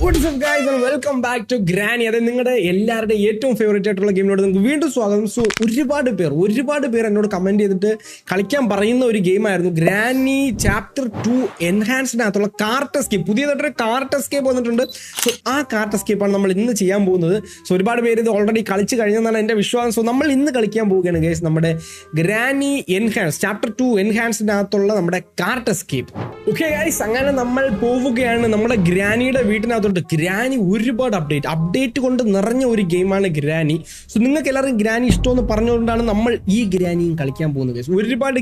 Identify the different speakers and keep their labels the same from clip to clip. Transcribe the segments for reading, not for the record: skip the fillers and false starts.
Speaker 1: What's up guys and welcome back to Granny. അതെ നിങ്ങളുടെ എല്ലാവരുടെ ഏറ്റവും ഫേവറേറ്റ് ആയിട്ടുള്ള ഗെയിമിനോട് നിങ്ങൾക്ക് വീണ്ടും സ്വാഗതം. സോ ഒരുപാട് പേർ എന്നോട് കമന്റ് ചെയ്തിട്ട് കളിക്കാൻ പറയുന്ന ഒരു ഗെയിമായിരുന്നു ഗ്രാനി ചാപ്റ്റർ 2 എൻഹാൻസ്ഡിനകത്തുള്ള കാർട്ട് എസ്കേപ്പ്. പുതിയതായിട്ടൊരു കാർട്ട് എസ്കേപ്പ് വന്നിട്ടുണ്ട്. സോ ആ കാർട്ട് എസ്കേപ്പാണ് നമ്മൾ ഇന്ന് ചെയ്യാൻ പോകുന്നത്. സോ ഒരുപാട് പേര് ഇത് ഓൾറെഡി കളിച്ച് കഴിഞ്ഞെന്നാണ് എൻ്റെ വിശ്വാസം. സോ നമ്മൾ ഇന്ന് കളിക്കാൻ പോവുകയാണ് ഗൈസ് നമ്മുടെ ഗ്രാനി എൻഹാൻസ് ചാപ്റ്റർ 2 എൻഹാൻസ്ഡിനകത്തുള്ള നമ്മുടെ കാർട്ട് എസ്കേപ്പ്. ഓക്കെ ഗൈസ്, അങ്ങനെ നമ്മൾ പോവുകയാണ് നമ്മുടെ ഗ്രാനിയുടെ വീട്ടിനകത്തോട്ട്. ഗ്രാനി ഒരുപാട് അപ്ഡേറ്റ് കൊണ്ട് നിറഞ്ഞ ഒരു ഗെയിമാണ് ഗ്രാനി. സോ നിങ്ങൾക്ക് എല്ലാവർക്കും ഗ്രാനി ഇഷ്ടമെന്ന് പറഞ്ഞുകൊണ്ടാണ് നമ്മൾ ഈ ഗ്രാനിയും കളിക്കാൻ പോകുന്നത്. ഒരുപാട്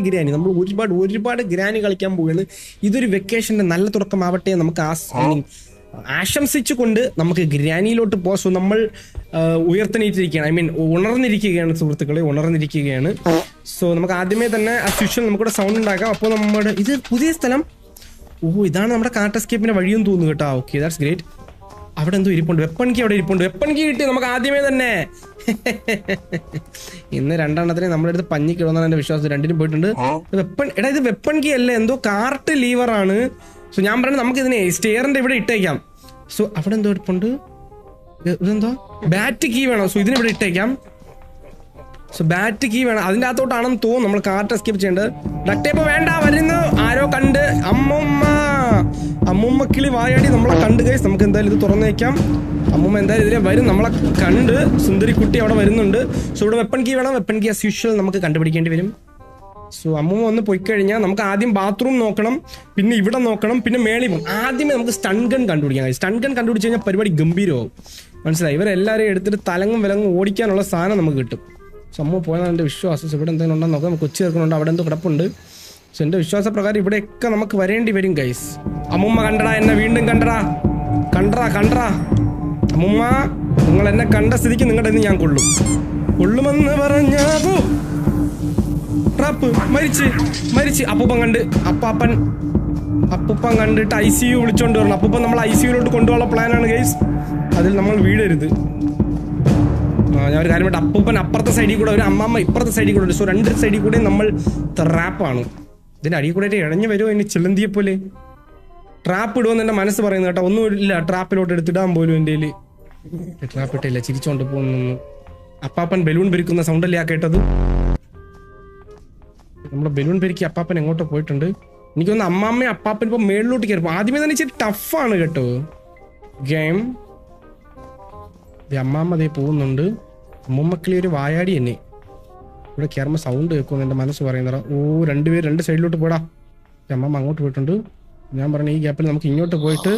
Speaker 1: ഗ്രാനി കളിക്കാൻ പോവുകയാണ്. ഇതൊരു വെക്കേഷന്റെ നല്ല തുടക്കമാവട്ടെ നമുക്ക് ആശംസിച്ചുകൊണ്ട് നമുക്ക് ഗ്രാനിയിലോട്ട് പോകാം. സോ നമ്മൾ ഉയർത്തണിയിട്ടിരിക്കുകയാണ്, ഉണർന്നിരിക്കുകയാണ് സുഹൃത്തുക്കളെ, ഉണർന്നിരിക്കുകയാണ്. സോ നമുക്ക് ആദ്യമേ തന്നെ അസ്യൂഷ്വൽ നമുക്കിവിടെ സൗണ്ട് ഉണ്ടാക്കാം. അപ്പോൾ നമ്മുടെ ഇത് പുതിയ സ്ഥലം, ഇതാണ് നമ്മുടെ കാർട്ട് എസ്കേപ്പിന്റെ വഴിയും തോന്നുന്നു കേട്ടോ. Okay, that's great. അവിടെ എന്തോ ഇരിപ്പുണ്ട്, വെപ്പൺ കീ അവിടെ ഇരിപ്പുണ്ട്. വെപ്പൺ കീ കിട്ടി നമുക്ക് ആദ്യമേ തന്നെ. ഇന്ന് രണ്ടെണ്ണത്തിന് നമ്മുടെ അടുത്ത് പഞ്ഞി കിടന്നാണ് എന്റെ വിശ്വാസം. രണ്ടിനും പോയിട്ടുണ്ട്. ഇത് വെപ്പൺ കീ അല്ലേ, എന്തോ കാർട്ട് ലീവർ ആണ്. സോ ഞാൻ പറഞ്ഞു നമുക്ക് ഇതിനെ സ്റ്റെയറിന്റെ ഇവിടെ ഇട്ടേക്കാം. സോ അവിടെ എന്തോ ഇരിപ്പുണ്ട്, ഇതെന്തോ ബാറ്റ് കീ വേണം. സോ ഇതിന് ഇവിടെ ഇട്ടേക്കാം. സോ ബാറ്റ് കീ വേണം, അതിൻ്റെ അകത്തോട്ടാണെന്ന് തോന്നുന്നു നമ്മൾ കാർട്ട് എസ്കേപ്പ് ചെയ്യേണ്ടത്. ഡക്ടേപ്പ് വേണ്ട, വരുന്നു ആരോ കണ്ട്. അമ്മൂമ്മ കിളി വായാടി നമ്മളെ കണ്ട് ഗൈസ്. നമുക്ക് എന്തായാലും ഇത് തുറന്നേക്കാം. അമ്മൂമ്മ എന്തായാലും ഇതിലെ വരും, നമ്മളെ കണ്ട്. സുന്ദരി കുട്ടി അവിടെ വരുന്നുണ്ട്. സോ ഇവിടെ വെപ്പൺ കീ വേണം. വെപ്പൺ കീ ആസ് യൂഷ്വൽ നമുക്ക് കണ്ടുപിടിക്കേണ്ടി വരും. സോ അമ്മൂമ്മ വന്ന് പോയി കഴിഞ്ഞാൽ നമുക്ക് ആദ്യം ബാത്റൂം നോക്കണം, പിന്നെ ഇവിടെ നോക്കണം, പിന്നെ മേളിൽ പോകും. ആദ്യമേ നമുക്ക് സ്റ്റൺ ഗൺ കണ്ടുപിടിക്കാം. സ്റ്റൺ ഗൺ കണ്ടുപിടിച്ച് കഴിഞ്ഞാൽ പരിപാടി ഗംഭീരമാവും. മനസ്സിലായി? ഇവരെല്ലാവരെയും എടുത്തിട്ട് തലങ്ങും വിലങ്ങും ഓടിക്കാനുള്ള സാധനം നമുക്ക് കിട്ടും. സോ അമ്മ പോയതാണ് എൻ്റെ വിശ്വാസം. ഇവിടെ എന്തെങ്കിലും ഉണ്ടെന്ന് നോക്കാം. നമുക്ക് കൊച്ചി ചേർക്കുന്നുണ്ട്, അവിടെ എന്തോ കിടപ്പുണ്ട്. സോ എൻ്റെ വിശ്വാസപ്രകാരം ഇവിടെയൊക്കെ നമുക്ക് വരേണ്ടി വരും ഗൈസ്. അമ്മുമ്മ കണ്ടടാ, എന്നെ വീണ്ടും കണ്ടടാ. അമ്മുമ്മ, നിങ്ങൾ എന്നെ കണ്ട സ്ഥിതിക്ക് നിങ്ങളുടെ ഇന്ന് ഞാൻ കൊള്ളുമെന്ന് പറഞ്ഞാ ട്രാപ്പ് മരിച്ച് അപ്പൂപ്പൻ കണ്ടിട്ട് ICU വിളിച്ചോണ്ട് വരണം. അപ്പൂപ്പൻ നമ്മൾ ICUലോട്ട് കൊണ്ടുപോകാനുള്ള പ്ലാനാണ് ഗൈസ്. അതിൽ നമ്മൾ വീഴരുത്. ഞാൻ ഒരു കാര്യം പറ്റും, അപ്പൂപ്പൻ അപ്പുറത്തെ സൈഡിൽ കൂടെ, ഒരു അമ്മമ്മ ഇപ്പുറത്തെ സൈഡിൽ കൂടെ ഉണ്ട്. സോ രണ്ട് സൈഡിൽ കൂടെ നമ്മൾ ട്രാപ്പാണ്. ഇതിൻ്റെ അടിയിൽ കൂടെ ഇഴഞ്ഞു വരുമോ ഇനി ചിലന്തിയെ പോലെ. ട്രാപ്പ് ഇടുമെന്ന് എൻ്റെ മനസ്സ് പറയുന്നത് കേട്ടോ. ഒന്നുമില്ല ട്രാപ്പിലോട്ട് എടുത്തിടാൻ പോലും എൻ്റെ കയ്യിൽ. ട്രാപ്പ് ഇട്ടില്ല, ചിരിച്ചോണ്ട് പോകുന്നു. അപ്പാപ്പൻ ബലൂൺ പെരുക്കുന്ന സൗണ്ടല്ലേ ആ കേട്ടത്. നമ്മുടെ ബലൂൺ പെരുക്കി അപ്പാപ്പൻ എങ്ങോട്ടോ പോയിട്ടുണ്ട്. എനിക്കൊന്ന് അമ്മാമ്മയും അപ്പാപ്പൻ ഇപ്പോൾ മേളിലോട്ട് കയറും. ആദ്യമേ തന്നെ ഇച്ചിരി ടഫാണ് കേട്ടോ ഗെയിം. അമ്മാമ്മ അതേ പോകുന്നുണ്ട്. അമ്മൂമ്മക്കിളി ഒരു വായാടി തന്നെ. ഇവിടെ കയറുമ്പോൾ സൗണ്ട് കേൾക്കുമെന്ന് എൻ്റെ മനസ്സ് പറയുന്നതാ. രണ്ടുപേര് രണ്ട് സൈഡിലോട്ട് പോടാ. അമ്മമ്മ അങ്ങോട്ട് പോയിട്ടുണ്ട്. ഞാൻ പറഞ്ഞ ഈ ഗ്യാപ്പിൽ നമുക്ക് ഇങ്ങോട്ട് പോയിട്ട്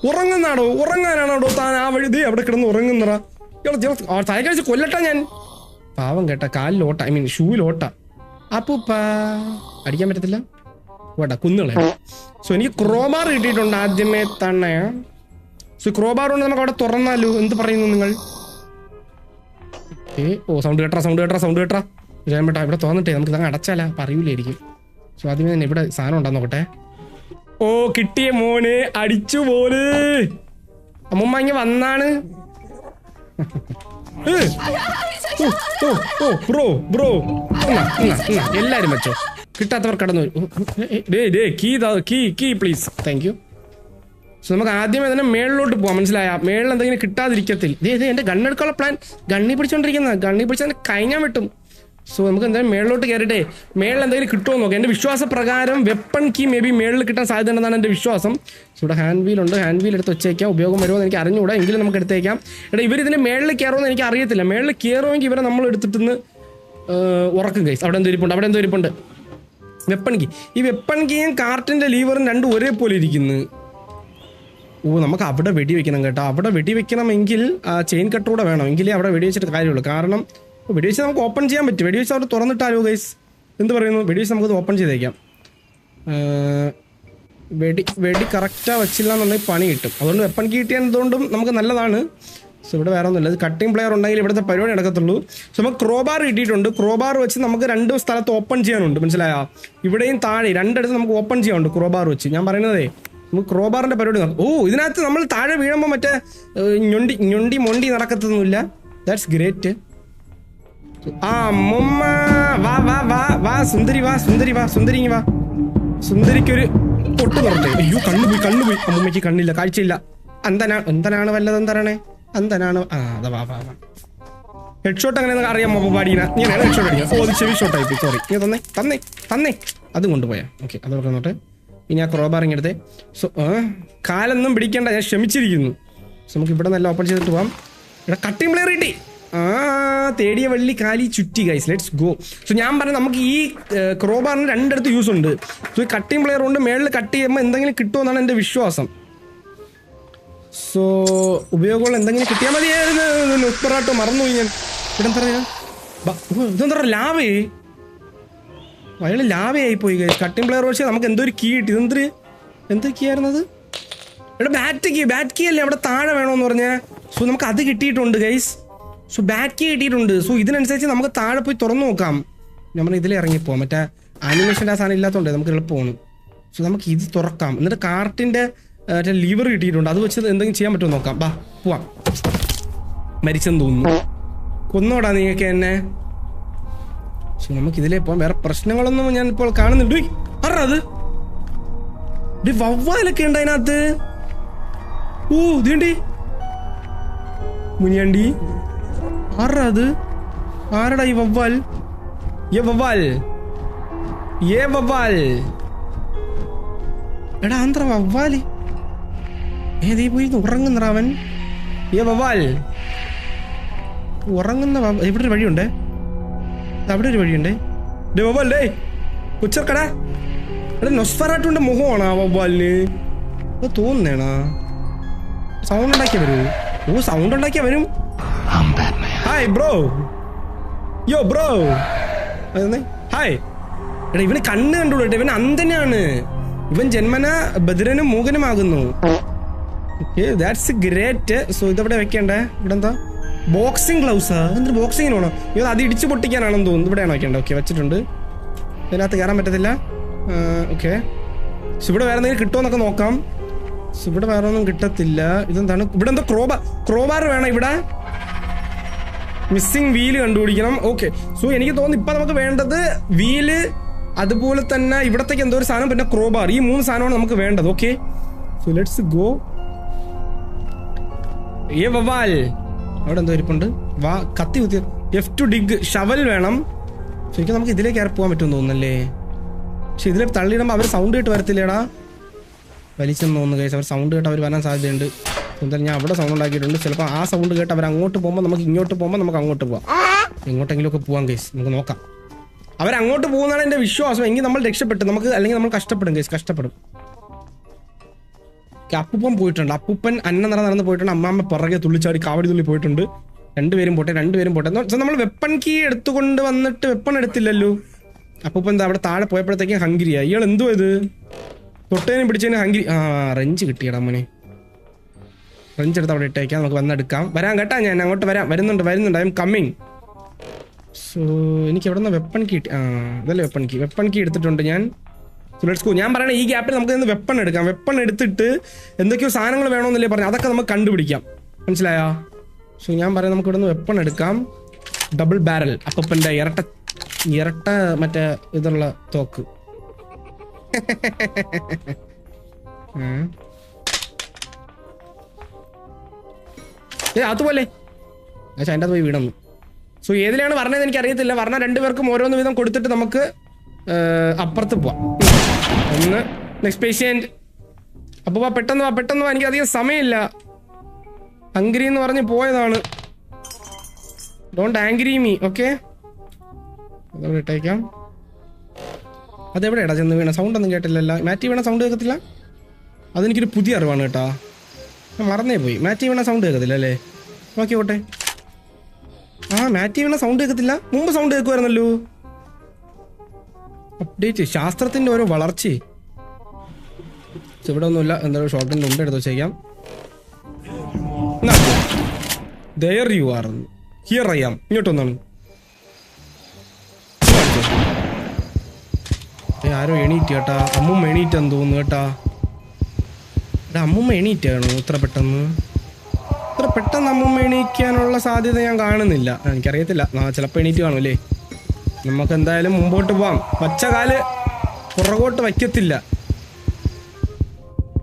Speaker 1: ഉറങ്ങാനാണോ താൻ ആ വഴി അവിടെ കിടന്ന് ഉറങ്ങുന്നടാ. താഴെ കഴിച്ച് കൊല്ലട്ടാ ഞാൻ. പാവം കേട്ടാ, കാലിലോട്ട, ഷൂവിലോട്ട. അപ്പൂപ്പ അടിക്കാൻ പറ്റത്തില്ല, വേട്ടാ കുന്നുകളെ. സോ എനിക്ക് ക്രോബാർ കിട്ടിയിട്ടുണ്ട് ആദ്യമേ തന്നെ. സോ ക്രോബാർ കൊണ്ട് നമുക്ക് അവിടെ തുറന്നാലോ, എന്ത് പറയുന്നു നിങ്ങൾ? സൗണ്ട് കേട്ടാ ഞാൻ ബേട്ടാ ഇവിടെ തുറന്നിട്ടേ നമുക്ക് ഇതങ്ങ് അടച്ചാലാ പറയൂലായിരിക്കും. സോ ആദ്യമേ തന്നെ ഇവിടെ സാധനം ഉണ്ടാന്ന് നോക്കട്ടെ. കിട്ടിയ മോനെ, അടിച്ചു പോലെ. അമ്മൂമ്മ ഇങ്ങനെ വന്നാണ്. ബ്രോ എല്ലാരും വെച്ചോ, കിട്ടാത്തവർ കടന്നു കീ പ്ലീസ്, താങ്ക് യു. സോ നമുക്ക് ആദ്യമേ തന്നെ മേളിലോട്ട് പോവാം. മനസ്സിലായ? മേളിൽ എന്തെങ്കിലും കിട്ടാതിരിക്കത്തില്ല. എന്റെ ഗണ്ണെടുക്കാനുള്ള പ്ലാൻ. ഗണ്ണി പിടിച്ചാൽ കഴിഞ്ഞാൽ വിട്ടും. സോ നമുക്ക് എന്തായാലും മേളിലോട്ട് കയറിട്ടെ മേളിൽ എന്തെങ്കിലും കിട്ടുമോ നോക്കാം. എൻ്റെ വിശ്വാസപ്രകാരം വെപ്പൺ കീ മേ ബി മേളിൽ കിട്ടാൻ സാധ്യത ഉണ്ടെന്നാണ് എൻ്റെ വിശ്വാസം. സോ ഇവിടെ ഹാൻഡ് വീൽ ഉണ്ട്, ഹാൻഡ് വീൽ എടുത്ത് വെച്ചേക്കാം. ഉപയോഗം വരുമോ എന്ന് എനിക്ക് അറിഞ്ഞുകൂടാ, എങ്കിലും നമുക്ക് എടുത്തേക്കാം. ഇവരിതിന് മേളിൽ കയറുമെന്ന് എനിക്ക് അറിയത്തില്ല. മേളിൽ കയറുമെങ്കിൽ ഇവരെ നമ്മൾ എടുത്തിട്ട് ഉറക്കും ഗൈസ്. അവിടെ എന്തോ ഇരിപ്പുണ്ട് വെപ്പൺ കീ. ഈ വെപ്പൺ കീയും കാർട്ടിൻ്റെ ലീവറും രണ്ടും ഒരേപോലെ ഇരിക്കുന്നു. നമുക്ക് അവിടെ വെടിവെക്കണം കേട്ടോ. അവിടെ വെടിവെക്കണമെങ്കിൽ ചെയിൻ കട്ടൂടെ വേണം, എങ്കിലേ അവിടെ വെടിവെച്ചിട്ട് കാര്യമുള്ളൂ. കാരണം വെടിവെച്ച് നമുക്ക് ഓപ്പൺ ചെയ്യാൻ പറ്റും. വെടിവെച്ച് അവിടെ തുറന്നിട്ടാലോ ഗൈസ്, എന്ത് പറയുന്നു? വെടിവെച്ച് നമുക്കത് ഓപ്പൺ ചെയ്തേക്കാം. വെടി കറക്റ്റാ വെച്ചില്ല എന്നുണ്ടെങ്കിൽ പണി കിട്ടും. അതുകൊണ്ട് വെപ്പൺ കീ കിട്ടിയതുകൊണ്ടും നമുക്ക് നല്ലതാണ്. സോ ഇവിടെ വേറെ ഒന്നുമില്ല. ഇത് കട്ടിംഗ് പ്ലെയർ ഉണ്ടെങ്കിൽ ഇവിടുത്തെ പരിപാടി നടക്കത്തുള്ളൂ. സോ നമുക്ക് ക്രോബാർ കിട്ടിയിട്ടുണ്ട്. ക്രോബാർ വെച്ച് നമുക്ക് രണ്ട് സ്ഥലത്ത് ഓപ്പൺ ചെയ്യാനുണ്ട്. മനസ്സിലായോ? ഇവിടെയും താഴെ രണ്ടിടത്ത് നമുക്ക് ഓപ്പൺ ചെയ്യാനുണ്ട് ക്രോബാർ വെച്ച്. ഞാൻ പറയുന്നതേ നമുക്ക് ക്രോബാറിന്റെ പരിപാടി നടക്കും. ഇതിനകത്ത് നമ്മൾ താഴെ വീഴുമ്പോൾ മറ്റേ ഞൊണ്ടി നടക്കത്തൊന്നുമില്ല. That's great. വാ സുന്ദരി വാ സുന്ദരിക്കൊരു പൊട്ട് തുറട്ടെ. അയ്യോ കണ്ണുപോയി. അമ്മൂമ്മയ്ക്ക് കണ്ണില്ല, കാഴ്ചയില്ല. എന്താണ് വല്ലത് എന്തരാണേ അന്തനാണ്. അതാ വാ. ഹെഡ് ഷോട്ട് അങ്ങനെ അറിയാമോ പാടീന? ഇങ്ങനെയാണ് ഹെഡ് ഷോട്ട് അടിക്കുക. അത് ചെവി ഷോട്ടായി പോയി. സോറി. തന്നെ അതും കൊണ്ടുപോയാ. ഓക്കെ, അതൊക്കെ നോട്ടെ. ഇനി ആ ക്രോബാർ ഇങ്ങെടുത്തേ. സോ കാലൊന്നും പിടിക്കേണ്ട, ഞാൻ ക്ഷമിച്ചിരിക്കുന്നു. സോ നമുക്ക് ഇവിടെ നല്ല ഓപ്പൺ ചെയ്തിട്ട് പോവാം. ഇവിടെ കട്ടിംഗ് പ്ലെയർ കിട്ടി. തേടിയ വള്ളി കാലി ചുറ്റി ഗൈസ്. Let's go. സോ ഞാൻ പറഞ്ഞു നമുക്ക് ഈ ക്രോബാറിന് രണ്ടിടത്ത് യൂസ് ഉണ്ട്. സോ ഈ കട്ടിംഗ് പ്ലെയർ കൊണ്ട് മേളിൽ കട്ട് ചെയ്യുമ്പോൾ എന്തെങ്കിലും കിട്ടുമെന്നാണ് എൻ്റെ വിശ്വാസം. സോ ഉപയോഗമുള്ള എന്തെങ്കിലും കിട്ടിയാൽ മതി. ഉപ്പറാട്ടോ മറന്നുപോയി ഞാൻ. ഇതെന്താ ലാവേ? അയാൾ ലാവയായി പോയി ഗൈസ്. കട്ടിംഗ് പ്ലെയർ വെച്ചാൽ നമുക്ക് എന്തോ ഒരു കീ കിട്ടി. എന്ത് കീ ആയിരുന്നത്? ഇവിടെ ബാറ്റ് കീ അല്ലേ അവിടെ താഴെ വേണമെന്ന് പറഞ്ഞാൽ. സോ നമുക്ക് അത് കിട്ടിയിട്ടുണ്ട് ഗൈസ്. സോ ബാറ്റ് കീ കിട്ടിയിട്ടുണ്ട്. സോ ഇതിനനുസരിച്ച് നമുക്ക് താഴെ പോയി തുറന്നു നോക്കാം. നമ്മൾ ഇതിൽ ഇറങ്ങിപ്പോവാം. മറ്റേ ആനിമേഷൻ്റെ ആ സാധനം ഇല്ലാത്തതുകൊണ്ട് നമുക്ക് എളുപ്പമാണ്. സോ നമുക്ക് ഇത് തുറക്കാം. എന്നിട്ട് കാർട്ടിൻ്റെ മറ്റേ ലീവർ കിട്ടിയിട്ടുണ്ട്. അത് വെച്ച് എന്തെങ്കിലും ചെയ്യാൻ പറ്റുമോ നോക്കാം. പോവാം. മരിച്ചെന്ന് തോന്നുന്നു. കൊന്നോടാ നീയൊക്കെ എന്നെ. സോ നമുക്ക് ഇതിലേ പോവാം. വേറെ പ്രശ്നങ്ങളൊന്നും ഞാൻ ഇപ്പോൾ കാണുന്നുണ്ട്. അത് വവ്വാലൊക്കെ ഉണ്ട് അതിനകത്ത്. ഇതേണ്ടി മുനിയാണ്ടി. അത് ആരടാ ഈ വവ്വാൽ? വവ്വാൽ എടാ ആന്ധ്ര വവ്വാല് ഏതീ പോയി ഉറങ്ങുന്ന അവൻ. വവ്വാൽ ഉറങ്ങുന്ന ഇവിടെ ഒരു വഴിയുണ്ട്. അവിടെ ഒരു വഴിയുണ്ട്. വവ്വാൽ ഡേ ഉച്ചക്കടാ. എടാ നൊസ്ഫെറാട്ടുവിന്റെ മുഖമാണോ ആ വവ്വാലിന്? അത് തോന്നുന്നേണാ. സൗണ്ട് ഉണ്ടാക്കിയ വരും. Hi bro. Bro hi. എടാ ഇവന് കണ്ണ് കണ്ടുള്ളൂ. ഇവൻ അന്ധനാണ്. ഇവൻ ജന്മന ബദിരനും മൂകനുമാകുന്നു. That's great. സോ ഇതെവിടെ വെക്കേണ്ടേ? ഇവിടെ എന്താ ബോക്സിംഗ് ഗ്ലൗസാ? എന്തൊരു ബോക്സിങ്ങിന് വേണോ? അത് ഇടിച്ചു പൊട്ടിക്കാനാണെന്ന് തോന്നുന്നു. ഇവിടെയാണ് വെക്കേണ്ടത്. ഓക്കെ, വെച്ചിട്ടുണ്ട്. ഇതിനകത്ത് കയറാൻ പറ്റത്തില്ല. ഓക്കെ, ഇവിടെ വേറെ എന്തെങ്കിലും കിട്ടുമോന്നൊക്കെ നോക്കാം. ഇവിടെ വേറെ ഒന്നും കിട്ടത്തില്ല. ഇതെന്താണ്? ഇവിടെ എന്തോ ക്രോബാർ വേണം. ഇവിടെ മിസ്സിംഗ് വീല് കണ്ടുപിടിക്കണം. ഓക്കെ, സോ എനിക്ക് തോന്നുന്നു ഇപ്പൊ നമുക്ക് വേണ്ടത് വീല്, അതുപോലെ തന്നെ ഇവിടത്തേക്ക് എന്തോ ഒരു സാധനം, പിന്നെ ക്രോബാർ. ഈ 3 സാധനമാണ് നമുക്ക് വേണ്ടത്. Okay, so let's go. വവ്വാൽ അവിടെ എന്തോ ഇരിപ്പുണ്ട്. കത്തി കുത്തി. F2 dig. ഷവൽ വേണം. ശരിക്കും നമുക്ക് ഇതിലേക്ക് ഇറ പോകാൻ പറ്റുമെന്ന് തോന്നുന്നല്ലേ? പക്ഷെ ഇതിലേക്ക് തള്ളിയിടുമ്പോൾ അവർ സൗണ്ട് കേട്ട് വരത്തില്ലേടാ? വലിച്ചെന്ന് തോന്നുന്നു കേസ്. അവർ സൗണ്ട് കേട്ട് അവർ വരാൻ സാധ്യതയുണ്ട്. എന്തായാലും ഞാൻ അവിടെ സൗണ്ട് ഉണ്ടാക്കിയിട്ടുണ്ട്. ചിലപ്പോൾ ആ സൗണ്ട് കേട്ട് അവർ അങ്ങോട്ട് പോകുമ്പോൾ നമുക്ക് ഇങ്ങോട്ട് പോകുമ്പോൾ നമുക്ക് അങ്ങോട്ട് പോവാം. എങ്ങോട്ടെങ്കിലും ഒക്കെ പോവാം കേസ്. നമുക്ക് നോക്കാം. അവരങ്ങോട്ട് പോകുന്നതാണ് എൻ്റെ വിശ്വാസം. എങ്കിൽ നമ്മൾ രക്ഷപ്പെട്ടു. നമുക്ക് അല്ലെങ്കിൽ നമ്മൾ കഷ്ടപ്പെടും കേസ്. കഷ്ടപ്പെടും. അപ്പൂപ്പൻ പോയിട്ടുണ്ട്. അപ്പൂപ്പൻ നടന്ന് പോയിട്ടുണ്ട്. അമ്മാമ്മ പുറകെ തുള്ളിച്ചാടി കാവടി തുള്ളി പോയിട്ടുണ്ട്. രണ്ടുപേരും പോട്ടെ. നമ്മൾ വെപ്പൺ കീ എടുത്തുകൊണ്ട് വന്നിട്ട് വെപ്പൺ എടുത്തില്ലല്ലോ. അപ്പൂപ്പൻ എന്താ അവിടെ താഴെ പോയപ്പോഴത്തേക്കും ഹംഗ്രിയാ. ഇയാൾ എന്തോ ഇത് തൊട്ടേനും പിടിച്ചതിന് ഹംഗ്രി. റെഞ്ച് കിട്ടിയടാ മോനെ. റെഞ്ച് എടുത്ത് അവിടെ ഇട്ടേക്കാം. നമുക്ക് വന്നെടുക്കാം. വരാം കേട്ടാ. ഞാൻ അങ്ങോട്ട് വരുന്നുണ്ട്. I am coming. സോ എനിക്ക് എവിടെ നിന്ന് വെപ്പൺ കീ ഇതല്ലേ വെപ്പൺ കീ എടുത്തിട്ടുണ്ട് ഞാൻ. ഞാൻ പറയണേ ഈ ഗ്യാപ്പിൽ നമുക്ക് ഇന്ന് വെപ്പൺ എടുക്കാം. വെപ്പൺ എടുത്തിട്ട് എന്തൊക്കെയോ സാധനങ്ങൾ വേണമെന്നല്ലേ പറഞ്ഞു. അതൊക്കെ നമുക്ക് കണ്ടുപിടിക്കാം. മനസ്സിലായോ? സോ ഞാൻ പറയാം നമുക്ക് ഇവിടെ നിന്ന് വെപ്പൺ എടുക്കാം. Double barrel. അപ്പൻ്റെ ഇരട്ട മറ്റേ ഇതുള്ള തോക്ക്. അതുപോലെ അതിൻ്റെ അത് പോയി വീണന്നു. സോ ഏതിലാണ് പറഞ്ഞതെന്ന് എനിക്ക് അറിയത്തില്ല. പറഞ്ഞ 2 പേർക്കും ഓരോന്ന് വീതം കൊടുത്തിട്ട് നമുക്ക് അപ്പുറത്ത് പോവാം. ഒന്ന് നെക്സ്റ്റ് പേഷ്യന്റ്. അപ്പോൾ പെട്ടെന്ന് വാ. എനിക്ക് അധികം സമയമില്ല. ഹംഗ്രി എന്ന് പറഞ്ഞ് പോയതാണ്. Don't angry me. ഓക്കെ, അതവിടെ ഇട്ടേക്കാം. അതെവിടെയാടാ ചെന്ന് വീണ? സൗണ്ട് ഒന്നും കേട്ടില്ലല്ലോ. മാറ്റി വീണ സൗണ്ട് കേൾക്കത്തില്ല. അതെനിക്കൊരു പുതിയ അറിവാണ് കേട്ടോ. ഞാൻ മറന്നേ പോയി. മാറ്റി വീണ സൗണ്ട് കേൾക്കത്തില്ല അല്ലേ? നോക്കിക്കോട്ടെ. മാറ്റി വീണ സൗണ്ട് കേൾക്കത്തില്ല. മുമ്പ് സൗണ്ട് കേൾക്കുമായിരുന്നല്ലോ. അപ്ഡേറ്റ്. ശാസ്ത്രത്തിന്റെ ഓരോ വളർച്ച. ഇവിടെ ഒന്നുമില്ല. എന്തായാലും ഷോട്ടിൻ്റെ ഉണ്ട് എടുത്ത് വെച്ചേക്കാം. There you are. Here I am. ഇങ്ങോട്ടൊന്നാണ്. ആരോ എണീറ്റ് കേട്ടാ. അമ്മൂമ്മ എണീറ്റെന്ന് തോന്നുന്നു കേട്ടാ. അമ്മൂമ്മ എണീറ്റാണോ ഇത്ര പെട്ടെന്ന്? അമ്മൂമ്മ എണീക്കാനുള്ള സാധ്യത ഞാൻ കാണുന്നില്ല. എനിക്കറിയത്തില്ല. ചിലപ്പോൾ എണീറ്റ് കാണുമല്ലേ. നമുക്ക് എന്തായാലും മുമ്പോട്ട് പോവാം. പച്ച കാല് പുറകോട്ട് വയ്ക്കത്തില്ല.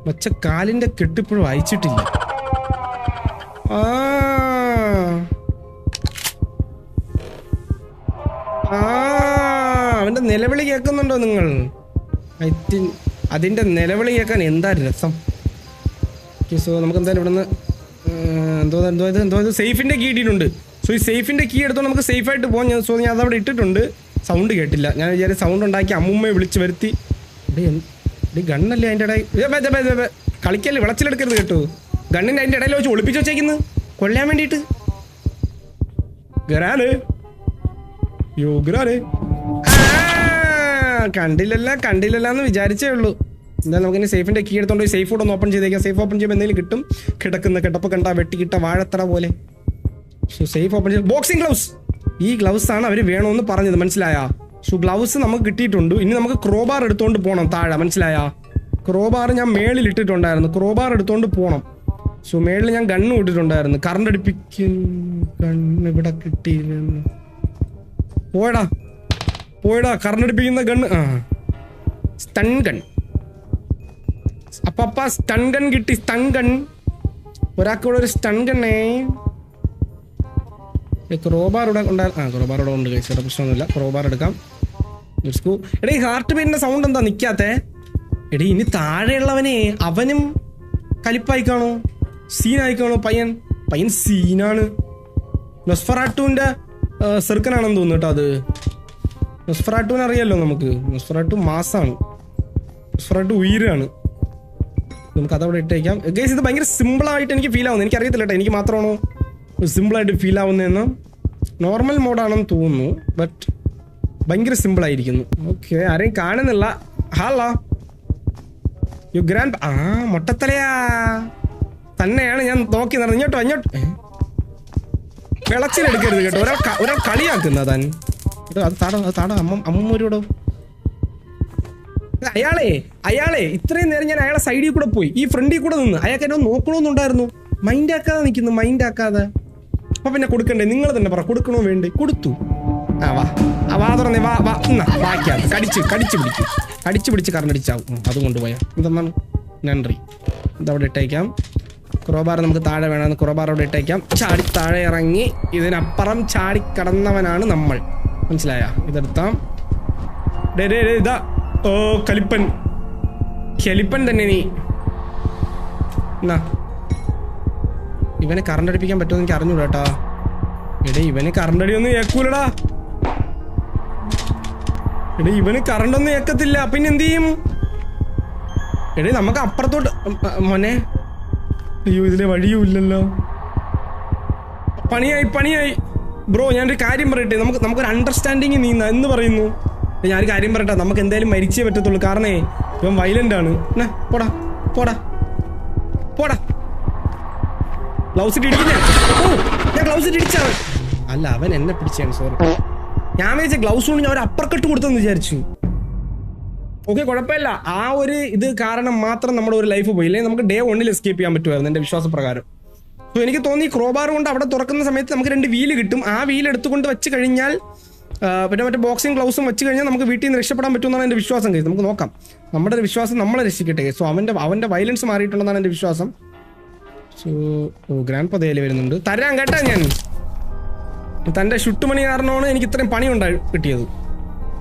Speaker 1: വച്ച കാലിന്റെ കെട്ടിപ്പോഴും അയച്ചിട്ടില്ല. അവന്റെ നിലവിളി കേൾക്കുന്നുണ്ടോ നിങ്ങൾ? അതിന്റെ നിലവിളി കേൾക്കാൻ എന്താ രസം. സോ നമുക്ക് എന്തായാലും ഇവിടുന്ന് എന്തോ സേഫിന്റെ കീ ഇട്ടിട്ടുണ്ട്. സോ ഈ സേഫിന്റെ കീ എടുത്തോണ്ട് നമുക്ക് സേഫ് ആയിട്ട് പോകാം. സോ ഞാൻ അതവിടെ ഇട്ടിട്ടുണ്ട്. സൗണ്ട് കേട്ടില്ല. ഞാൻ വിചാരിച്ച സൗണ്ട് ഉണ്ടാക്കി അമ്മുമ്മയെ വിളിച്ച് വരുത്തി. ഗണ്ണല്ലേ അതിൻ്റെ ഇടയിൽ കളിക്കല്ലേ, വിളച്ചിലെടുക്കരുത് കേട്ടോ. ഗണ്ണിന്റെ അതിന്റെ ഇടയിൽ വെച്ച് ഒളിപ്പിച്ച് വെച്ചേക്കുന്നു കൊല്ലാൻ വേണ്ടിയിട്ട്. കണ്ടില്ലല്ലോ വിചാരിച്ചേ ഉള്ളൂ. എന്തായാലും നമുക്ക് ഇനി സേഫിന്റെ കീ എടുത്തോണ്ട് സേഫ് കൂടെ ഒന്ന് ഓപ്പൺ ചെയ്തേക്കാം. സേഫ് ഓപ്പൺ ചെയ്യുമ്പോൾ എന്തെങ്കിലും കിട്ടും. കിടക്കുന്ന കിടപ്പ് കണ്ടാ വെട്ടിക്കിട്ട വാഴത്തറ പോലെ. സേഫ് ഓപ്പൺ ചെയ്ത് ബോക്സിംഗ് ഗ്ലൗസ്. ഈ ഗ്ലൗസ് ആണ് അവർ വേണമെന്ന് പറഞ്ഞത്, മനസ്സിലായാ? സോ ഗ്ലൗസ് നമുക്ക് കിട്ടിയിട്ടുണ്ട്. ഇനി നമുക്ക് ക്രോബാർ എടുത്തോണ്ട് പോകണം താഴെ, മനസ്സിലായാ? ക്രോബാർ ഞാൻ മേളിൽ ഇട്ടിട്ടുണ്ടായിരുന്നു. ക്രോബാർ എടുത്തോണ്ട് പോകണം. സോ മേളിൽ ഞാൻ ഗണ്ണ് ഇട്ടിട്ടുണ്ടായിരുന്നു. കറണ്ട് അടിപ്പിക്കും. ഗണ്ണ് ഇവിടെ കിട്ടിയിരുന്നു. പോയടാ കറണ്ട് അടിപ്പിക്കുന്ന ഗണ്ണ്. Stun gun. അപ്പ സ്റ്റൺ ഗൺ കിട്ടി. സ്റ്റൺ ഗൺ ഒരാൾക്കൂടെ ഒരു സ്റ്റൺ ഗണ്ണേ. ക്രോബാർ ഇവിടെ ക്രോബാർ ഇവിടെ ഉണ്ട്. കഴിച്ചാൽ പ്രശ്നമൊന്നുമില്ല. ക്രോബാർ എടുക്കാം. എടേ ഈ ഹാർട്ട് ബീറ്റിന്റെ സൗണ്ട് എന്താ നിക്കാത്തെ? എടേ ഇനി താഴെയുള്ളവനെ അവനും കലിപ്പായിക്കാണോ, സീനായിക്കാണോ? പയ്യൻ സീനാണ്. നൊസ്ഫെറാട്ടുവിന്റെ സെർക്കനാണെന്ന് തോന്നുന്നു കേട്ടോ. അത് നൊസ്ഫെറാട്ടുവിനെ അറിയാലോ നമുക്ക്. നൊസ്ഫെറാട്ടു മാസാണ്. നൊസ്ഫെറാട്ടു ഉയരാണ്. നമുക്ക് അതവിടെ ഇട്ടേക്കാം. ഗൈസ് ഇത് ഭയങ്കര സിമ്പിളായിട്ട് എനിക്ക് ഫീൽ ആവുന്നത്. എനിക്ക് അറിയത്തില്ല കേട്ടോ, എനിക്ക് മാത്രമാണോ സിമ്പിളായിട്ട് ഫീൽ ആവുന്നതെന്ന്. നോർമൽ മോഡാണെന്ന് തോന്നുന്നു, ബട്ട് ഭയങ്കര സിമ്പിളായിരിക്കുന്നു. ഓക്കെ, ആരെയും കാണുന്നില്ല. Hello U grand. മൊട്ടത്തലയാ തന്നെയാണ് ഞാൻ നോക്കി നടന്നത്. ഇങ്ങോട്ടോ വിളച്ചിലെടുക്കരുത് കേട്ടോ. ഒരാൾ കളിയാക്കുന്ന താൻ. അത് താടോ അമ്മൂരോടോ. അയാളെ ഇത്രയും നേരം ഞാൻ അയാളെ സൈഡിൽ കൂടെ പോയി, ഈ ഫ്രണ്ടിൽ കൂടെ നിന്ന് അയാൾക്ക് എന്നെ നോക്കണമെന്നുണ്ടായിരുന്നു. മൈൻഡ് ആക്കാതെ നിൽക്കുന്നു, മൈൻഡ് ആക്കാതെ. അപ്പൊ പിന്നെ കൊടുക്കണ്ടേ? നിങ്ങൾ തന്നെ പറ, കൊടുക്കണോ വേണ്ടേ? കൊടുത്തു. വാ തുറന്നേ, വാ ബാക്കിയാ. കടിച്ചു പിടിച്ച് കറണ്ടടിച്ചാവും. അത് കൊണ്ടുപോയാ ഇതെന്നാണ് നന്ദി. ഇതവിടെ ഇട്ടേക്കാം. ക്രോബാർ നമുക്ക് താഴെ വേണമെന്ന് ക്രോബാർ അവിടെ ഇട്ടേക്കാം. ചാടി താഴെ ഇറങ്ങി ഇതിനപ്പുറം ചാടിക്കടന്നവനാണ് നമ്മൾ, മനസ്സിലായ? ഇതെടുത്താം. ഇതാ കലിപ്പൻ തന്നെ നീ. ഇവനെ കറണ്ട് അടിപ്പിക്കാൻ പറ്റുമോ എനിക്ക് അറിഞ്ഞൂടാ കേട്ടാ. ഇവന് കറണ്ട് അടി ഒന്നും ഏക്കൂലടാ. ഇവന് കറണ്ട് ഒന്നും ഏക്കത്തില്ല. പിന്നെ എന്ത് ചെയ്യും? നമുക്ക് അപ്പുറത്തോട്ട് മോനെ. അയ്യോ ഇതിലെ വഴിയും ഇല്ലല്ലോ. പണിയായി ബ്രോ. ഞാനൊരു കാര്യം പറയട്ടെ. നമുക്കൊരു അണ്ടർസ്റ്റാൻഡിങ് നീ എന്ന് പറയുന്നു. ഞാനൊരു കാര്യം പറയട്ടെ, നമുക്ക് എന്തായാലും മരിച്ചേ പറ്റത്തുള്ളൂ. കാരണം ഇവൻ വയലന്റ് ആണ്. പോടാ ഗ്ലൗസ് ഇടിക്കുന്നേ. ഞാൻ ഗ്ലൗസ് ഇടിച്ചാണ്. അല്ല അവൻ എന്നെ പിടിച്ചാണ്. സോറി, ഞാൻ വിചാരിച്ച ഗ്ലൗസ് കൊണ്ട് ഞാൻ ഒരു അപ്പർ കട്ട് കൊടുത്തെന്ന് വിചാരിച്ചു. ഓക്കെ, കുഴപ്പമില്ല. ആ ഒരു ഇത് കാരണം മാത്രം നമ്മുടെ ഒരു ലൈഫ് പോയി. ഇല്ലെങ്കിൽ നമുക്ക് ഡേ 1 എസ്കേപ്പ് ചെയ്യാൻ പറ്റുമായിരുന്നു എൻ്റെ വിശ്വാസപ്രകാരം. സോ എനിക്ക് തോന്നി ക്രോബാർ കൊണ്ട് അവിടെ തുറക്കുന്ന സമയത്ത് നമുക്ക് 2 വീല് കിട്ടും. ആ വീൽ എടുത്തുകൊണ്ട് വെച്ച് കഴിഞ്ഞാൽ പിന്നെ മറ്റേ ബോക്സിംഗ് ഗ്ലൗസും വെച്ച് കഴിഞ്ഞാൽ നമുക്ക് വീട്ടിൽ നിന്ന് രക്ഷപ്പെടാൻ പറ്റുമെന്നാണ് എൻ്റെ വിശ്വാസം. കഴിയും നമുക്ക് നോക്കാം. നമ്മുടെ വിശ്വാസം നമ്മളെ രക്ഷിക്കട്ടെ. സോ അവൻ്റെ വയലൻസ് മാറിയിട്ടുണ്ടെന്നാണ് എൻ്റെ വിശ്വാസം. സോ ഗ്രാൻഡ് പതയിൽ വരുന്നുണ്ട്. തരാൻ കേട്ടാ ഞാൻ. തൻ്റെ ഷുട്ടുമണി കാരണമാണ് എനിക്ക് ഇത്രയും പണി കിട്ടിയത്.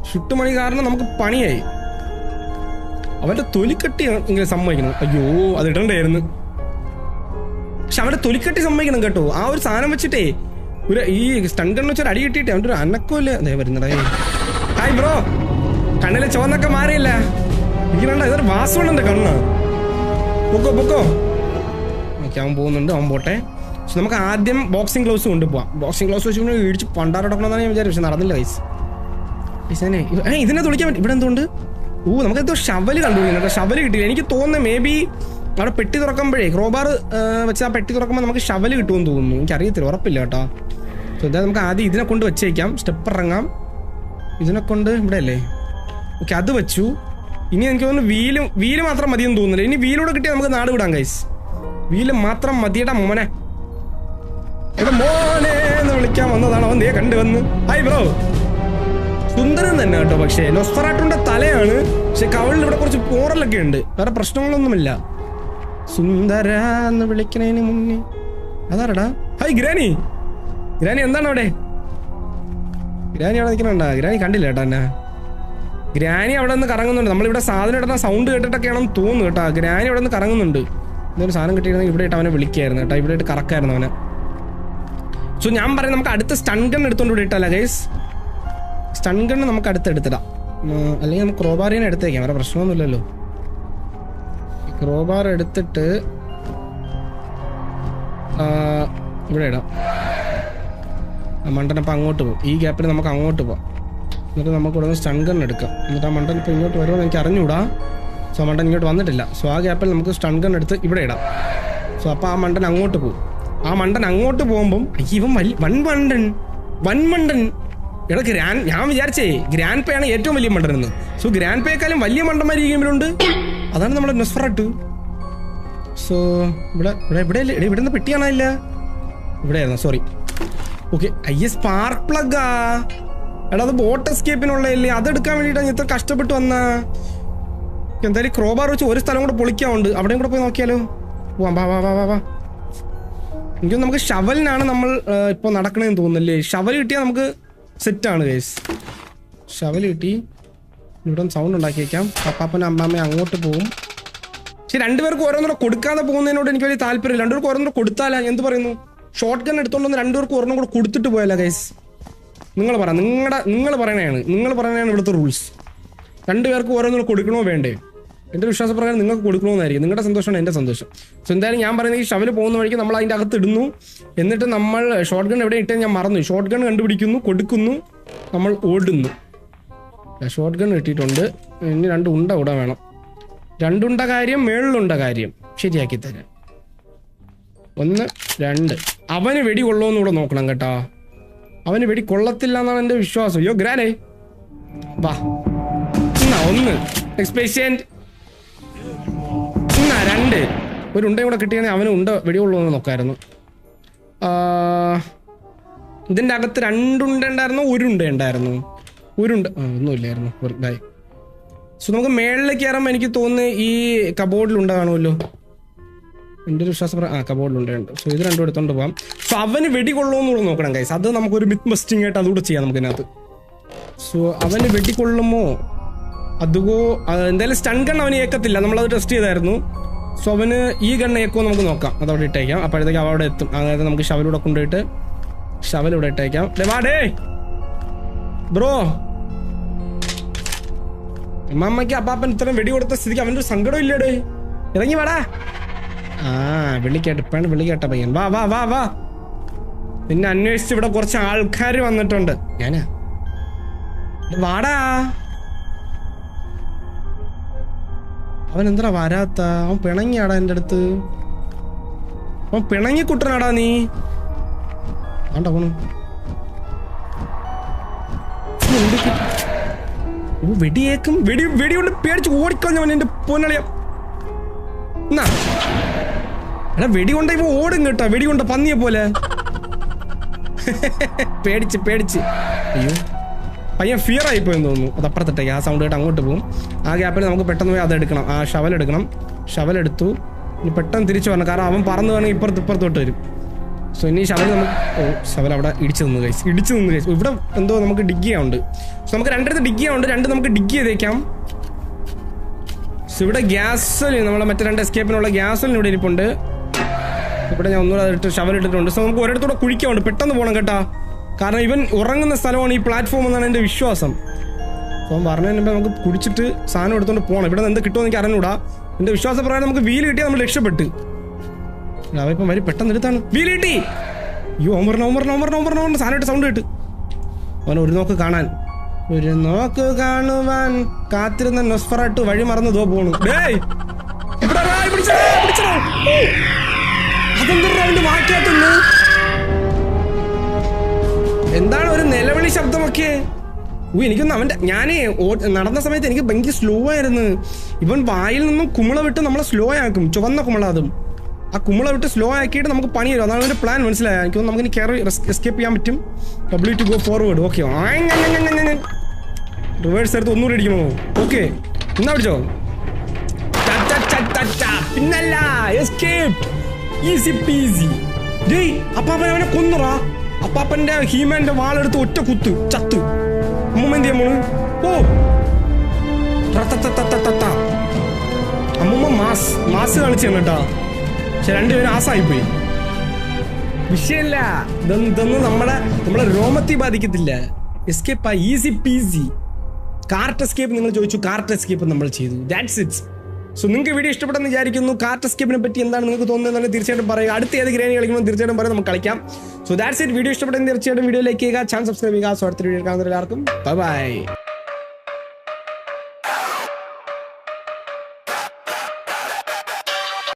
Speaker 1: ഷുട്ടുമണി കാരണം നമുക്ക് പണിയായി. അവൻ്റെ തൊലിക്കെട്ടി ഇങ്ങനെ സമ്മതിക്കണം. അയ്യോ അത് ഇടണ്ടായിരുന്നു. പക്ഷെ അവൻ്റെ തൊലിക്കെട്ടി സമ്മതിക്കണം കേട്ടോ. ആ ഒരു സാധനം വെച്ചിട്ടേ ഈ സ്റ്റണ്ടെന്ന് വെച്ചൊരു അടി കിട്ടിയിട്ട് അവൻ്റെ ഒരു അനക്കമില്ല. അതേ വരുന്നടേ. Hi bro. കണ്ണിലെ ചുവന്നൊക്കെ മാറിയില്ല. എനിക്ക് വേണ്ട, ഇതൊരു വാസമുണ്ട് കണ്ണ്. പൊക്കോ. ഓക്കെ, അവൻ പോകുന്നുണ്ട്. അവൻ പോട്ടെ. പക്ഷെ നമുക്ക് ആദ്യം ബോക്സിംഗ് ഗ്ലൗസ് കൊണ്ടുപോകാം. ബോക്സിംഗ് ഗ്ലൗസ് വെച്ച് ഇടിച്ച് പണ്ടാറടക്കണമെന്നാണ് ഞാൻ വിചാരിച്ചു. പക്ഷെ നടന്നില്ല ഗൈസ്. ഇതിനെ തുളിക്കാൻ പറ്റും. ഇവിടെ എന്തുകൊണ്ട് നമുക്ക് എന്തോ ഷവല് കണ്ടുപിടിക്കണം. ഷവല് കിട്ടിയില്ല. എനിക്ക് തോന്നുന്നത് മേ ബി അവിടെ പെട്ടി തുറക്കുമ്പോഴേ ക്രോബാർ വെച്ച് ആ പെട്ടി തുറക്കുമ്പോൾ നമുക്ക് ഷവല് കിട്ടുമെന്ന് തോന്നുന്നു. എനിക്കറിയത്തില്ല, ഉറപ്പില്ല കേട്ടോ. സോ എന്തായാലും നമുക്ക് ആദ്യം ഇതിനെ കൊണ്ട് വെച്ചേക്കാം. സ്റ്റെപ്പ് ഇറങ്ങാം. ഇതിനെ കൊണ്ട് ഇവിടെ അല്ലേ? ഓക്കെ, അത് വെച്ചു. ഇനി എനിക്ക് തോന്നുന്നു വീല് മാത്രം മതിയെന്ന് തോന്നുന്നില്ല. ഇനി വീലൂടെ കിട്ടിയാൽ നമുക്ക് നാട് വിടാം ഗൈസ്. വീല് മാത്രം മതിയടാ മോനെ. മോനെ എന്ന് വിളിക്കാൻ വന്നതാണ് അവൻ. കണ്ടുവന്ന്. Hi bro. സുന്ദരൻ തന്നെ കേട്ടോ. പക്ഷേ നൊസ്ഫെറാട്ടുവിന്റെ തലയാണ്. പക്ഷെ കവളിൽ ഇവിടെ കുറച്ച് പോറലൊക്കെ ഉണ്ട്. വേറെ പ്രശ്നങ്ങളൊന്നുമില്ല. സുന്ദര എന്ന് വിളിക്കണേന് മുന്നേ. അതാരടാ? Hi granny. ഗ്രാനി എന്താണ് അവിടെ? ഗ്രാനി അവിടെ നിൽക്കണുണ്ടാ? ഗ്രാനി കണ്ടില്ല കേട്ടോ എന്നെ. ഗ്രാനി അവിടെ നിന്ന് കറങ്ങുന്നുണ്ട്. നമ്മളിവിടെ സാധനം ഇടുന്ന സൗണ്ട് കേട്ടിട്ടൊക്കെയാണെന്ന് തോന്നുന്നു കേട്ടോ. ഗ്രാനി അവിടെ നിന്ന് കറങ്ങുന്നുണ്ട്. എന്തൊരു സാധനം കിട്ടിയിരുന്നെങ്കിൽ ഇവിടെ ഇട്ട് അവനെ വിളിക്കായിരുന്നു കേട്ടോ. ഇവിടെ ഇട്ട് കറക്കായിരുന്നു അവനെ. സോ ഞാൻ പറയാം, നമുക്ക് അടുത്ത സ്റ്റൺ ഗൺ എടുത്തോണ്ട് ഇവിടെ ഇട്ടല്ല ഗൈസ്. സ്റ്റൺ ഗണ്ണ് നമുക്ക് അടുത്ത് എടുത്തിടാം. അല്ലെങ്കിൽ നമുക്ക് ക്രോബാറിനെ എടുത്തേക്കാം, വേറെ പ്രശ്നമൊന്നുമില്ലല്ലോ. ക്രോബാർ എടുത്തിട്ട് ഇവിടെ ഇടാം. മണ്ടനപ്പം അങ്ങോട്ട് പോകും. ഈ ഗ്യാപ്പിൽ നമുക്ക് അങ്ങോട്ട് പോകാം. എന്നിട്ട് നമുക്ക് ഇവിടെ നിന്ന് സ്റ്റൺ ഗൺ എടുക്കാം. എന്നിട്ട് ആ മണ്ടൻ ഇപ്പോൾ ഇങ്ങോട്ട് വരുമോ എന്ന് എനിക്ക് അറിഞ്ഞുകൂടാ. സോ മണ്ടൻ ഇങ്ങോട്ട് വന്നിട്ടില്ല. സോ ആ ഗ്യാപ്പിൽ നമുക്ക് സ്റ്റൺ ഗൺ എടുത്ത് ഇവിടെ ഇടാം. സോ അപ്പോൾ ആ മണ്ടൻ അങ്ങോട്ട് പോകും. ആ മണ്ടൻ അങ്ങോട്ട് പോകുമ്പം ഇവൻ വൻ മണ്ടൻ എടാ ഞാൻ വിചാരിച്ചേ ഗ്രാൻഡ് പേ ആണ് ഏറ്റവും വലിയ മണ്ടൻ എന്ന്. സോ ഗ്രാൻഡ് പേക്കാളും വലിയ മണ്ടന്മാർ ഈ ഗെയിമിലുണ്ട്. അതാണ് നമ്മുടെ നെസ്ഫറട്ട്. സോ ഇവിടെ നിന്ന് പെട്ടിയാണില്ല, ഇവിടെ ആയിരുന്നു. സോറി. ഓക്കെ. സ്പാർക്ക് പ്ലഗാ. എടാ അത് ബോട്ട് എസ്കേപ്പിനുള്ളതല്ലേ, അതെടുക്കാൻ വേണ്ടിയിട്ടാണ് ഇത്ര കഷ്ടപ്പെട്ട് വന്നാ. എന്തായാലും ക്രോബാർ വെച്ച് ഒരു സ്ഥലം കൂടെ പൊളിക്കാറുണ്ട്. അവിടെയും കൂടെ പോയി നോക്കിയാലോ? വാ. എനിക്കൊന്നും നമുക്ക് ഷവലിനാണ് നമ്മൾ ഇപ്പോൾ നടക്കണേന്ന് തോന്നുന്നല്ലേ. ഷവൽ കിട്ടിയാൽ നമുക്ക് സെറ്റാണ് ഗൈസ്. ഷവൽ കിട്ടി. ഇവിടെ സൗണ്ട് ഉണ്ടാക്കി വയ്ക്കാം. പപ്പാപ്പനും അമ്മാമ്മയും അങ്ങോട്ട് പോകും. പക്ഷെ രണ്ടുപേർക്ക് ഓരോന്നൂടെ കൊടുക്കാതെ പോകുന്നതിനോട് എനിക്ക് വലിയ താല്പര്യമില്ല. രണ്ടുപേർക്ക് ഓരോന്നൂടെ കൊടുത്താലാ. എന്ത് പറയുന്നു? ഷോർട്ട് ഗൺ എടുത്തോണ്ട് രണ്ടുപേർക്ക് ഒരെണ്ണം കൂടെ കൊടുത്തിട്ട് പോയല്ല ഗൈസ്. നിങ്ങൾ പറയണതാണ് ഇവിടുത്തെ റൂൾസ്. രണ്ടുപേർക്ക് ഓരോന്നൂടെ കൊടുക്കണോ വേണ്ടേ? എൻ്റെ വിശ്വാസപ്രകാരം നിങ്ങൾക്ക് കൊടുക്കണമെന്നായിരിക്കും. നിങ്ങളുടെ സന്തോഷമാണ് എൻ്റെ സന്തോഷം. സോ എന്തായാലും ഞാൻ പറയുന്നത്, ഈ ഷവൽ പോകുന്ന വഴിക്ക് നമ്മൾ അതിൻ്റെ അകത്ത് ഇടുന്നു. എന്നിട്ട് നമ്മൾ ഷോർട്ട് ഗൺ എവിടെ ഇട്ടേ ഞാൻ മറന്നു. ഷോർട്ട് ഗൺ കണ്ടുപിടിക്കുന്നു, കൊടുക്കുന്നു, നമ്മൾ ഓടുന്നു. ഷോർട്ട് ഗൺ കിട്ടിയിട്ടുണ്ട്. ഇനി 2 ഉണ്ട കൂടെ വേണം. 2 ഉണ്ട കാര്യം, മേളിലുണ്ട കാര്യം ശരിയാക്കി തരാം. 1, 2. അവന് വെടി കൊള്ളുമെന്ന് കൂടെ നോക്കണം കേട്ടോ. അവന് വെടി കൊള്ളത്തില്ല എന്നാണ് എൻ്റെ വിശ്വാസം. അയ്യോ ഗ്രാനേ വാ. 1 എക്സ്പേഷ്യൻ്റ്. 2 ഒരു ഉണ്ടയും കൂടെ കിട്ടിയാണെങ്കിൽ അവന് ഉണ്ട വെടി കൊള്ളുമെന്ന് നോക്കായിരുന്നു. ഇതിൻ്റെ അകത്ത് 2 ഉണ്ട ഉണ്ടായിരുന്നു, 1 ഉണ്ട ഉണ്ടായിരുന്നു. 1 ഉണ്ട ഒന്നുമില്ലായിരുന്നു. ബായ്. സോ നമുക്ക് മേളിലേക്ക് കയറുമ്പോൾ എനിക്ക് തോന്നുന്നു ഈ കബോർഡിലുണ്ട കാണുമല്ലോ. എൻ്റെ ഒരു വിശ്വാസം കബോർഡിലുണ്ട്. സോ ഇത് 2 എടുത്തോണ്ട് പോകാം. സോ അവന് വെടി കൊള്ളുമെന്നുകൂടെ നോക്കണം ഗൈസ്. അത് നമുക്കൊരു മിത്ത് ബസ്റ്റിംഗ് ആയിട്ട് അതുകൂടെ ചെയ്യാം നമുക്കിതിനകത്ത്. സോ അവന് വെടി കൊള്ളുമോ? എന്തായാലും സ്റ്റൺ ഗൺ അവന് ഏക്കത്തില്ല. നമ്മളത് ടെസ്റ്റ് ചെയ്തായിരുന്നു. സോ അവന് ഈ ഗണ്ണ് ഏക്കോ നമുക്ക് നോക്കാം. അതവിടെ ഇട്ടേക്കാം. അപ്പോഴത്തേക്ക് അവിടെ എത്തും. അതായത് നമുക്ക് ഷവലിവിടെ കൊണ്ടുപോയിട്ട് ഷവലിവിടെ ഇട്ടേക്കാം. വാടേ ബ്രോ. അമ്മമ്മയ്ക്ക് അപ്പാപ്പൻ ഇത്രയും വെടി കൊടുത്ത സ്ഥിതിക്ക് അവൻ്റെ ഒരു സങ്കടം ഇല്ലേടേ. ഇറങ്ങി വാടാ. ഇപ്പഴാണ് വിളി കേട്ട പയ്യൻ. വാ. നിന്നെ അന്വേഷിച്ച് ഇവിടെ കുറച്ച് ആൾക്കാർ വന്നിട്ടുണ്ട്. ഞാനാ വാടാ. അവൻ എന്താ വരാത്ത? അവൻ പിണങ്ങിയാടാ എൻ്റെ അടുത്ത്. അവൻ പിണങ്ങി കുട്ടനാടാ നീ. ആണ്ടാ പോണു. വെടിയേക്കും. വെടി കൊണ്ട് പേടിച്ച് ഓടിക്കളഞ്ഞവൻ എൻ്റെ പൊന്നളിയ. എടാ വെടി കൊണ്ട ഇവ ഓടും കേട്ടോ. വെടി കൊണ്ട പന്നിയെ പോലെ പേടിച്ച്. അയ്യോ പയ്യൻ ഫിയർ ആയിപ്പോയെന്ന് തോന്നുന്നു. അത് അപ്പുറത്തിട്ടേക്ക്. ആ സൗണ്ട് കേട്ട് അങ്ങോട്ട് പോകും. ആ ഗ്യാപ്പിൽ നമുക്ക് പെട്ടെന്ന് പോയി അതെടുക്കണം. ആ ഷവലെടുക്കണം. ഷവലെടുത്തു. ഇനി പെട്ടെന്ന് തിരിച്ചു വരണം. കാരണം അവൻ പറന്ന് വേണമെങ്കിൽ ഇപ്പുറത്തോട്ട് വരും. സോ ഇനി ഷവൽ നമുക്ക് ഷവൽ അവിടെ ഇടിച്ചു നിന്ന് കഴിച്ചു. ഇവിടെ എന്തോ നമുക്ക് ഡിഗ് ചെയ്യാനുണ്ട്. സോ നമുക്ക് 2 ഡിഗ് ചെയ്യാനുണ്ട്. 2 നമുക്ക് ഡിഗ് ചെയ്തേക്കാം. സോ ഇവിടെ ഗ്യാസോലിൻ, നമ്മളെ മറ്റേ 2 എസ്കേപ്പിനുള്ള ഗ്യാസോലിൻ ഇവിടെ ഇരിപ്പുണ്ട്. ഇവിടെ ഞാൻ ഒന്നുകൂടെ ഷവൽ ഇട്ടിട്ടുണ്ട്. സോ നമുക്ക് ഒരിടത്തൂടെ കുഴിക്കാനുണ്ട്. പെട്ടെന്ന് പോകണം കേട്ടോ. കാരണം ഇവൻ ഉറങ്ങുന്ന സ്ഥലമാണ് ഈ പ്ലാറ്റ്ഫോം എന്നാണ് എൻ്റെ വിശ്വാസം. അപ്പം പറഞ്ഞതിന് മുമ്പ് നമുക്ക് കുടിച്ചിട്ട് സാധനം എടുത്തുകൊണ്ട് പോകണം. ഇവിടെ നിന്ന് എന്ത് കിട്ടുമെന്ന് എനിക്ക് അറിഞ്ഞൂടാ. എൻ്റെ വിശ്വാസപ്രകാരം നമുക്ക് വീല് കിട്ടിയാൽ നമ്മൾ രക്ഷപ്പെട്ട്. അവൻ വരി പെട്ടെന്ന് എടുത്താണ്. വീല് കിട്ടി. അയ്യോ ഓമറിന് സാധനമായിട്ട് സൗണ്ട് കേട്ട്. അവൻ ഒരു നോക്ക് കാണുവാൻ കാത്തിരുന്ന നൊസ്ഫറാട്ട് വഴി മറന്ന് ദോ പോണു. അതെന്താ വാക്കാത്തുന്നു? എന്താണ് ഒരു നിലവിളി ശബ്ദമൊക്കെ? എനിക്കൊന്നും ഞാൻ നടന്ന സമയത്ത് എനിക്ക് ഭയങ്കര സ്ലോ ആയിരുന്നു. ഇവൻ വായിൽ നിന്നും കുമിള വിട്ട് നമ്മളെ സ്ലോ ആക്കും. ചുവന്ന കുമിള. അതും ആ കുമിള വിട്ട് സ്ലോ ആക്കിയിട്ട് നമുക്ക് പണി തരും. അതാണ് ഒരു പ്ലാൻ. മനസ്സിലായ? എനിക്ക് നമുക്ക് കയറി എസ്കേപ്പ് ചെയ്യാൻ പറ്റും. W to go forward. Okay. Reverse എടുത്ത് ഒന്നുകൂടി അടിക്കണോ? ഓക്കെ എന്നാ പിടിച്ചോ. പിന്നല്ല എസ്കേപ്ഡ് ഈസി പീസി. ഡേയ് അപ്പാപ്പൻ അവനെ കൊന്നുറാ. അപ്പാപ്പന്റെ ഹീമാന്റെ വാളെടുത്ത് ഒറ്റ കുത്ത് ചത്ത്. അമ്മൂമ്മ എന്ത് ചെയ്യാ മോള്? ഓ അമ്മൂമ്മ മാസ് കളിച്ചാണ് കേട്ടോ. പക്ഷെ രണ്ടുപേരും ആസായിപ്പോയി. വിഷയമില്ല, ഇതൊന്നും നമ്മളെ രോമത്തെ ബാധിക്കത്തില്ല. Escape easy peasy. Cart escape നിങ്ങൾ ചോദിച്ചു, കാർട്ട് എസ്കേപ്പ് നമ്മൾ ചെയ്തു. That's it. സോ നിങ്ങൾക്ക് വീഡിയോ ഇഷ്ടപ്പെട്ടെന്ന് വിചാരിക്കുന്നു. കാർട്ട് എസ്കേപ്പിനെ പറ്റി എന്താണ് നിങ്ങൾക്ക് തോന്നുന്നത് തീർച്ചയായിട്ടും പറയുക. അടുത്ത ഏത് ഗ്രാനി കളിക്കുമ്പോൾ തീർച്ചയായിട്ടും പറയാം, നമുക്ക് കളിക്കാം. So that's it. വീഡിയോ ഇഷ്ടപ്പെട്ടെന്ന് തീർച്ചയായിട്ടും വീഡിയോ ലൈക്ക് ചെയ്യുക, ചാനൽ സബ്സ്ക്രൈബ് ചെയ്യുക. സോ അടുത്ത വീഡിയോ കാണുന്ന എല്ലാവർക്കും ബൈ ബൈ.